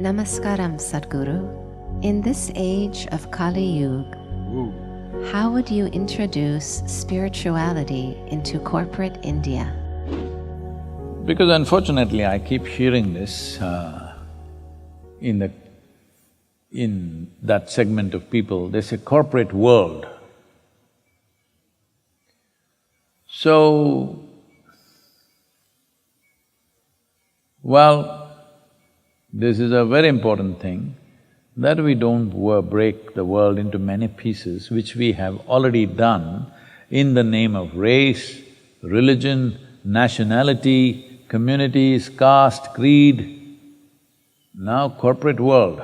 Namaskaram, Sadhguru. In this age of Kali Yuga, how would you introduce spirituality into corporate India? Because unfortunately I keep hearing this in that segment of people, they say corporate world. So, well, this is a very important thing, that we don't break the world into many pieces, which we have already done in the name of race, religion, nationality, communities, caste, creed. Now corporate world.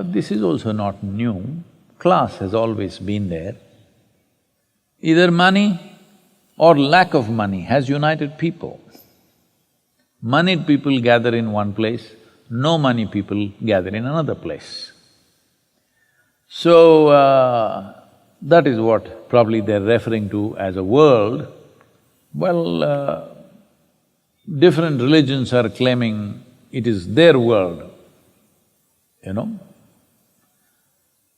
This is also not new, class has always been there. Either money or lack of money has united people. Moneyed people gather in one place, no money people gather in another place. So, that is what probably they're referring to as a world. Well, different religions are claiming it is their world, you know.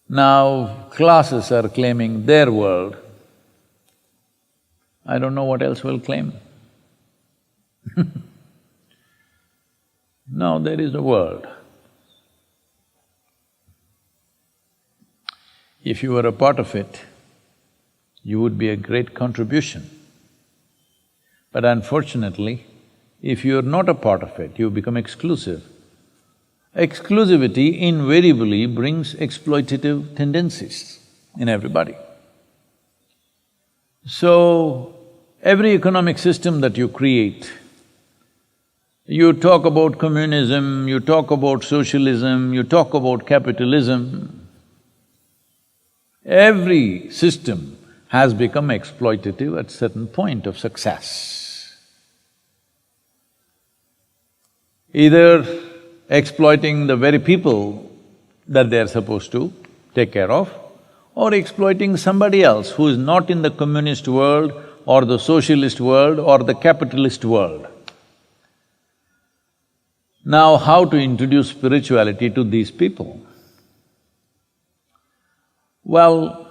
Now, classes are claiming their world. I don't know what else will claim. No, there is a world. If you were a part of it, you would be a great contribution. But unfortunately, if you're not a part of it, you become exclusive. Exclusivity invariably brings exploitative tendencies in everybody. So, every economic system that you create, you talk about communism, you talk about socialism, you talk about capitalism, every system has become exploitative at certain point of success. Either exploiting the very people that they are supposed to take care of, or exploiting somebody else who is not in the communist world or the socialist world or the capitalist world. Now, how to introduce spirituality to these people? Well,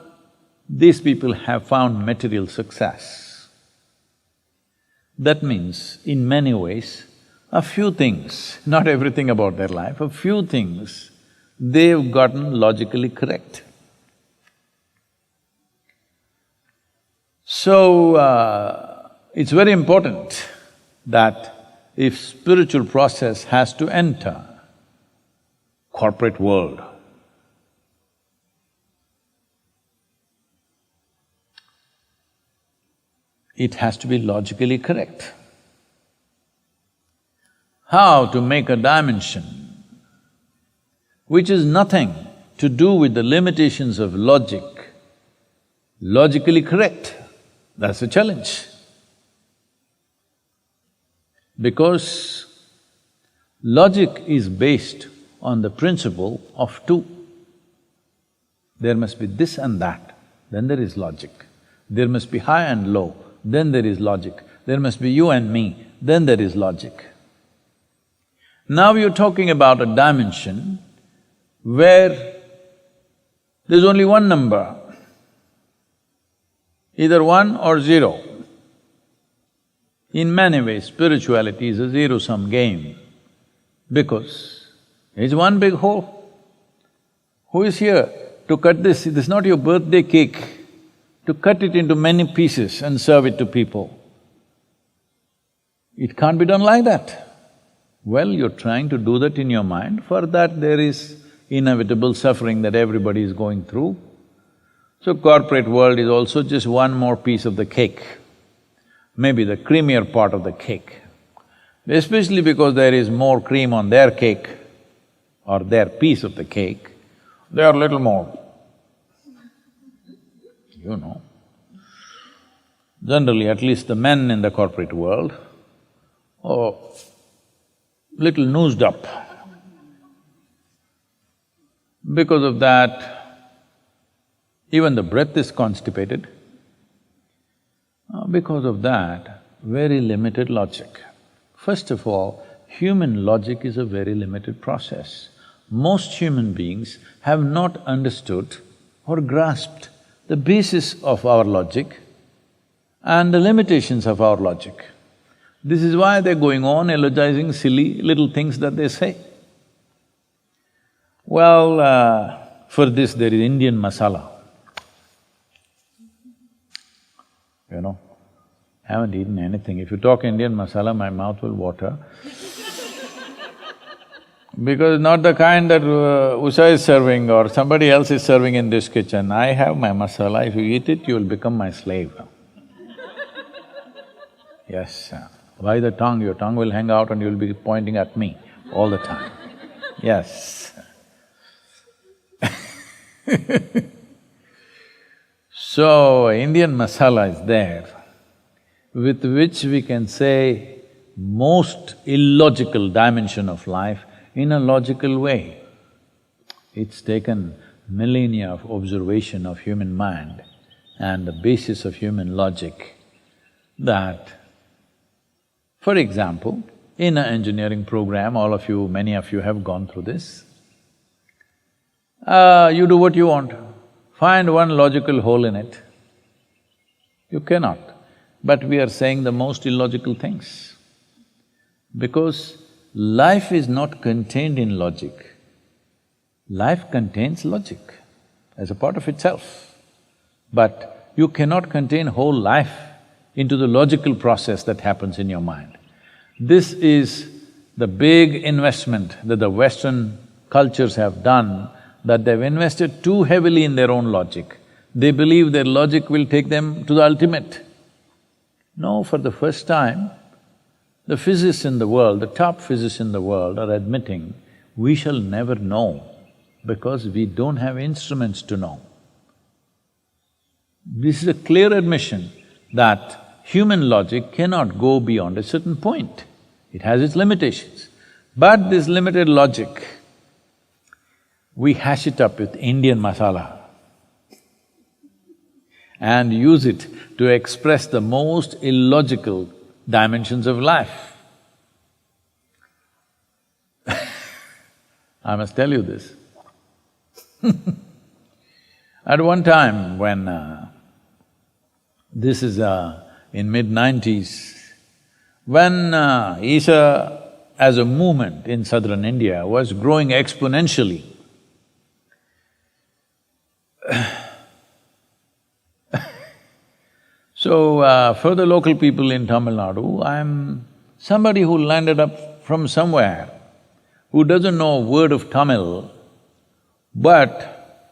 these people have found material success. That means, in many ways, a few things, not everything about their life, a few things they've gotten logically correct. So, it's very important that if spiritual process has to enter corporate world, it has to be logically correct. How to make a dimension which is nothing to do with the limitations of logic, logically correct, that's a challenge. Because logic is based on the principle of two. There must be this and that, then there is logic. There must be high and low, then there is logic. There must be you and me, then there is logic. Now you're talking about a dimension where there's only one number, either 1 or 0. In many ways, spirituality is a zero-sum game because it's one big whole. Who is here to cut this? This is not your birthday cake, to cut it into many pieces and serve it to people. It can't be done like that. Well, you're trying to do that in your mind, for that there is inevitable suffering that everybody is going through. So corporate world is also just one more piece of the cake, maybe the creamier part of the cake. Especially because there is more cream on their cake or their piece of the cake, they are little more, you know. Generally, at least the men in the corporate world, little noosed up. Because of that, even the breath is constipated. Because of that, very limited logic. First of all, Human logic is a very limited process. Most human beings have not understood or grasped the basis of our logic and the limitations of our logic. This is why they're going on eulogizing silly little things that they say. Well, for this there is Indian masala. You know, I haven't eaten anything. If you talk Indian masala, my mouth will water. Because not the kind that Usha is serving or somebody else is serving in this kitchen. I have my masala, if you eat it, you will become my slave. Yes, by the tongue, your tongue will hang out and you'll be pointing at me all the time. Yes. So, Indian masala is there, with which we can say most illogical dimension of life in a logical way. It's taken millennia of observation of human mind and the basis of human logic that, for example, in an engineering program, all of you, many of you have gone through this. You do what you want, find one logical hole in it. You cannot. But we are saying the most illogical things. Because life is not contained in logic. Life contains logic as a part of itself. But you cannot contain whole life into the logical process that happens in your mind. This is the big investment that the Western cultures have done, that they've invested too heavily in their own logic. They believe their logic will take them to the ultimate. No, for the first time, the physicists in the world, the top physicists in the world are admitting, we shall never know because we don't have instruments to know. This is a clear admission that human logic cannot go beyond a certain point. It has its limitations. But this limited logic, we hash it up with Indian masala and use it to express the most illogical dimensions of life. I must tell you this. At one time when this is in mid-90s, when Isha as a movement in southern India was growing exponentially, so, for the local people in Tamil Nadu, I'm somebody who landed up from somewhere, who doesn't know a word of Tamil, but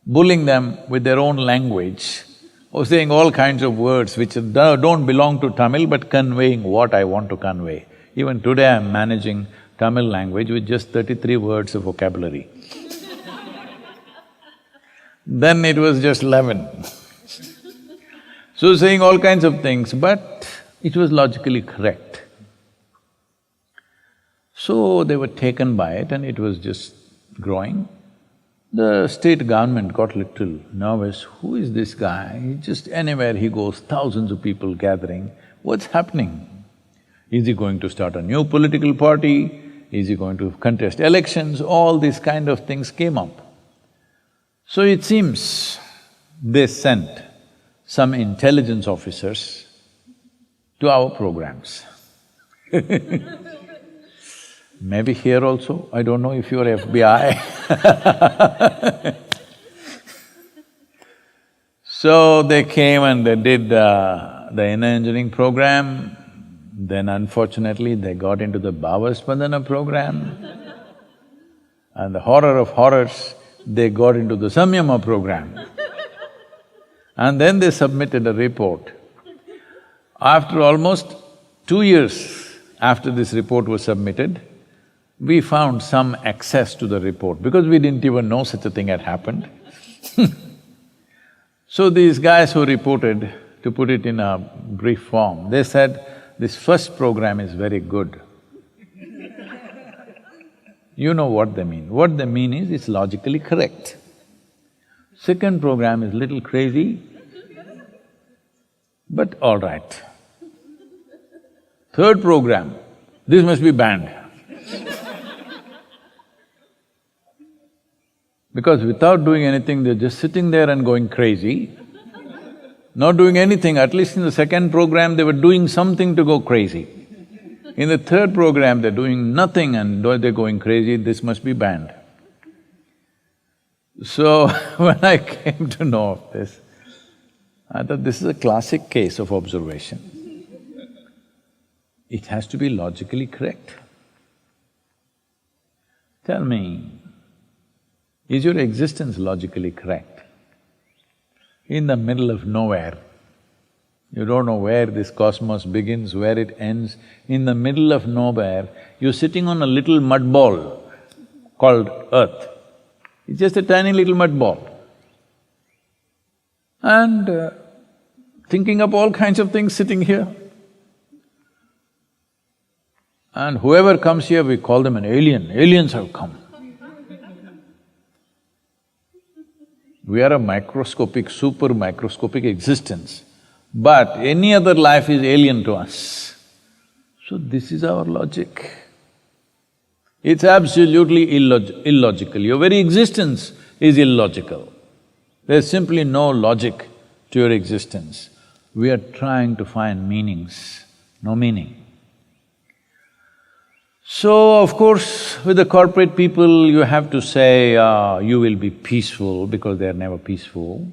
bullying them with their own language, or saying all kinds of words which don't belong to Tamil but conveying what I want to convey. Even today I'm managing Tamil language with just 33 words of vocabulary. Then it was just 11. So saying all kinds of things, but it was logically correct. So they were taken by it and it was just growing. The state government got little nervous, who is this guy? He just anywhere he goes, thousands of people gathering, what's happening? Is he going to start a new political party? Is he going to contest elections? All these kind of things came up. So it seems they sent some intelligence officers to our programs. Maybe here also, I don't know if you're FBI. So they came and they did the inner engineering program, then unfortunately they got into the 𝒑𝒑 program, and the horror of horrors, they got into the 𝒮𝓻 program. And then they submitted a report. After almost 2 years after this report was submitted, we found some access to the report because we didn't even know such a thing had happened. So these guys who reported, to put it in a brief form, they said, this first program is very good. You know what they mean. What they mean is, it's logically correct. Second program is little crazy, but all right. Third program, this must be banned. Because without doing anything, they're just sitting there and going crazy. Not doing anything, at least in the second program, they were doing something to go crazy. In the third program, they're doing nothing and they're going crazy, this must be banned. So, when I came to know of this, I thought this is a classic case of observation. It has to be logically correct. Tell me, is your existence logically correct? In the middle of nowhere, you don't know where this cosmos begins, where it ends. In the middle of nowhere, you're sitting on a little mud ball called Earth. It's just a tiny little mud ball. And thinking up all kinds of things sitting here. And whoever comes here, we call them an alien. Aliens have come. We are a microscopic, super microscopic existence, but any other life is alien to us. So this is our logic. It's absolutely illogical. Your very existence is illogical. There's simply no logic to your existence. We are trying to find meanings, no meaning. So, of course, with the corporate people, you have to say, you will be peaceful because they're never peaceful.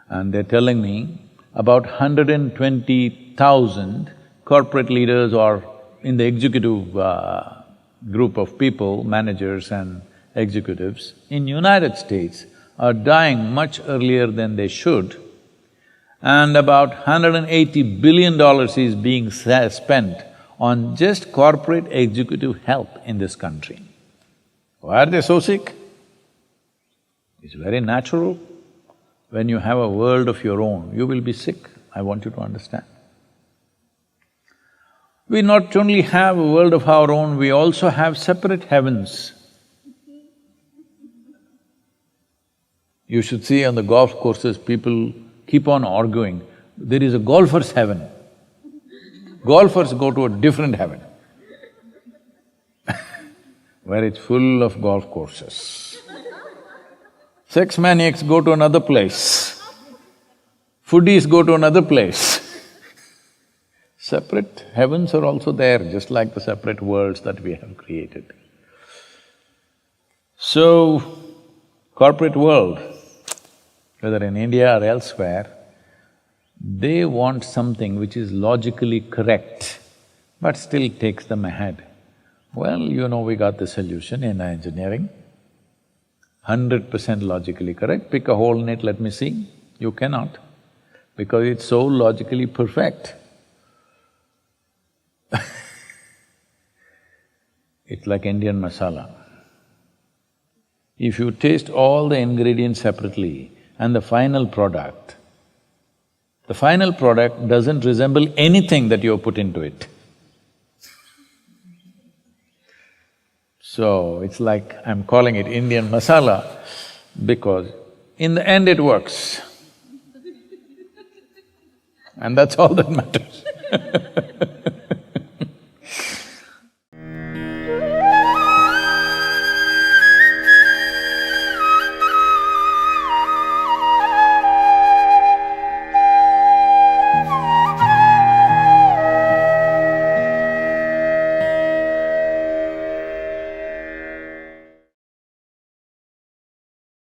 And they're telling me about 120,000 corporate leaders or in the executive group of people, managers and executives in United States are dying much earlier than they should, and about $180 billion is being spent on just corporate executive health in this country. Why are they so sick? It's very natural. When you have a world of your own, you will be sick, I want you to understand. We not only have a world of our own, we also have separate heavens. You should see on the golf courses, people keep on arguing, there is a golfer's heaven. Golfers go to a different heaven where it's full of golf courses. Sex maniacs go to another place. Foodies go to another place. Separate heavens are also there, just like the separate worlds that we have created. So, corporate world, whether in India or elsewhere, they want something which is logically correct, but still takes them ahead. Well, you know, we got the solution in engineering. 100% logically correct, pick a hole in it, let me see. You cannot, because it's so logically perfect. It's like Indian masala. If you taste all the ingredients separately and the final product doesn't resemble anything that you have put into it. So, it's like I'm calling it Indian masala because in the end it works. And that's all that matters